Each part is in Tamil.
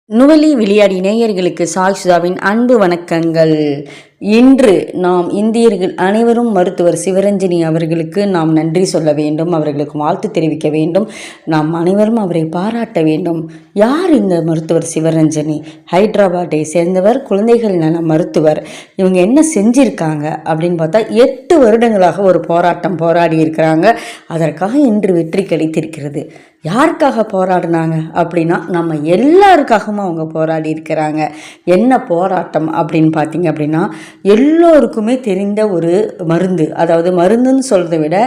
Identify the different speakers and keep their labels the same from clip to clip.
Speaker 1: நுவலி விளையாடி நேயர்களுக்கு சாய் சுதாவின் அன்பு வணக்கங்கள். இன்று நாம் இந்தியர்கள் அனைவரும் மருத்துவர் சிவரஞ்சனி அவர்களுக்கு நாம் நன்றி சொல்ல வேண்டும், அவர்களுக்கு வாழ்த்து தெரிவிக்க வேண்டும், நாம் அனைவரும் அவரை பாராட்ட வேண்டும். யார் இந்த மருத்துவர் சிவரஞ்சனி? ஹைதராபாத்தை சேர்ந்தவர், குழந்தைகள் நல மருத்துவர். இவங்க என்ன செஞ்சிருக்காங்க அப்படின்னு பார்த்தா 8 வருடங்களாக ஒரு போராட்டம் போராடி இருக்கிறாங்க. அதற்காக இன்று வெற்றி கிடைத்திருக்கிறது. யாருக்காக போராடினாங்க அப்படின்னா நம்ம எல்லாருக்காகவும் அவங்க போராடி இருக்கிறாங்க. என்ன போராட்டம் அப்படின்னு பார்த்தீங்க அப்படின்னா, எல்லோருக்குமே தெரிந்த ஒரு மருந்து, அதாவது மருந்துன்னு சொல்கிறத விட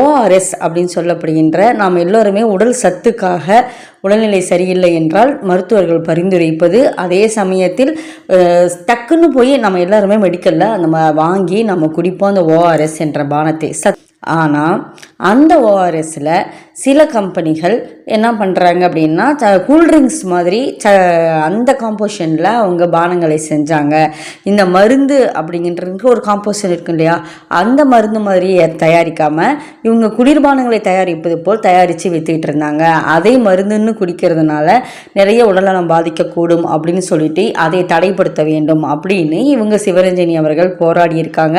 Speaker 1: ஓஆர்எஸ் அப்படின்னு சொல்லப்படுகின்ற, நாம் எல்லோருமே உடல் சத்துக்காக உடல்நிலை சரியில்லை என்றால் மருத்துவர்கள் பரிந்துரைப்பது, அதே சமயத்தில் டக்குன்னு போய் நம்ம எல்லாருமே மெடிக்கலில் நம்ம வாங்கி நம்ம குடிப்போம் அந்த ஓஆர்எஸ் என்ற பானத்தை. ஆனால் அந்த ஓஆர்எஸில் சில கம்பெனிகள் என்ன பண்ணுறாங்க அப்படின்னா, கூல்ட்ரிங்க்ஸ் மாதிரி அந்த காம்போசிஷனில் அவங்க பானங்களை செஞ்சாங்க. இந்த மருந்து அப்படிங்கிறதுக்கு ஒரு காம்போசிஷன் இருக்கும் இல்லையா, அந்த மருந்து மாதிரி தயாரிக்காமல் இவங்க குளிர்பானங்களை தயாரிப்பது போல் தயாரித்து விற்றுக்கிட்டு இருந்தாங்க. அதை மருந்துன்னு குடிக்கிறதுனால நிறைய உடல்நலம் பாதிக்கக்கூடும் அப்படின்னு சொல்லிட்டு அதை தடைப்படுத்த வேண்டும் அப்படின்னு இவங்க சிவரஞ்சனி அவர்கள் போராடி இருக்காங்க.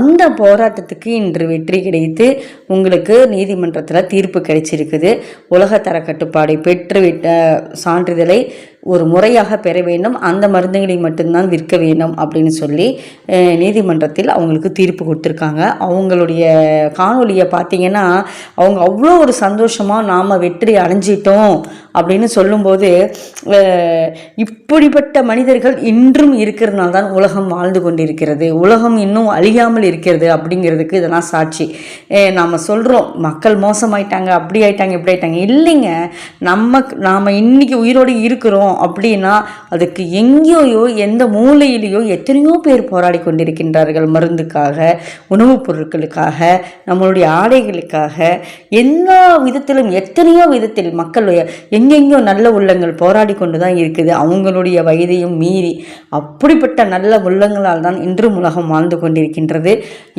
Speaker 1: அந்த போராட்டத்துக்கு இன்று வெற்றி கிடைத்து உங்களுக்கு நீதிமன்றத்தில் தீர்ப்பு கிடைச்சிருக்குது. உலகத்தர கட்டுப்பாடை பெற்றுவிட்ட சான்றிதழை ஒரு முறையாக பெற வேண்டும், அந்த மருந்துகளை மட்டும்தான் விற்க வேண்டும் அப்படின்னு சொல்லி நீதிமன்றத்தில் அவங்களுக்கு தீர்ப்பு கொடுத்துருக்காங்க. அவங்களுடைய காணொலியை பார்த்தீங்கன்னா அவங்க அவ்வளோ ஒரு சந்தோஷமாக நாம் வெற்றி அடைஞ்சிட்டோம் அப்படின்னு சொல்லும்போது, இப்படிப்பட்ட மனிதர்கள் இன்றும் இருக்கிறதுனால தான் உலகம் வாழ்ந்து கொண்டிருக்கிறது, உலகம் இன்னும் அழியாமல் இருக்கிறது அப்படிங்கிறதுக்கு இதெல்லாம் சாட்சி. நாம் சொல்கிறோம் மக்கள் மோசமாயிட்டாங்க, அப்படி ஆயிட்டாங்க, இப்படி ஆயிட்டாங்க. இல்லைங்க, நாம் இன்னைக்கு உயிரோடு இருக்கிறோம் அப்படின்னா அதுக்கு எங்கேயோ எந்த மூலையிலேயோ எத்தனையோ பேர் போராடி கொண்டிருக்கின்றார்கள். மருந்துக்காக, உணவுப் பொருட்களுக்காக, நம்மளுடைய ஆடைகளுக்காக, எல்லா விதத்திலும் எத்தனையோ விதத்தில் மக்கள் எங்கெங்கோ நல்ல உள்ளங்கள் போராடி கொண்டு தான் இருக்குது, அவங்களுடைய வயதையும் மீறி. அப்படிப்பட்ட நல்ல உள்ளங்களால் தான் இன்றும் உலகம் வாழ்ந்து கொண்டிருக்கின்றது.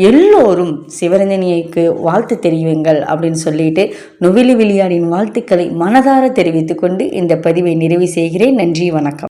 Speaker 1: எல்லோரும் சிவரஞ்சனிக்கு வாழ்த்து தெரிவிங்கள் அப்படின்னு சொல்லிட்டு நுவலி விளையாடின் வாழ்த்துக்களை மனதார தெரிவித்துக் கொண்டு இந்த பதிவை நிறைவு செய்கிறேன். நன்றி, வணக்கம்.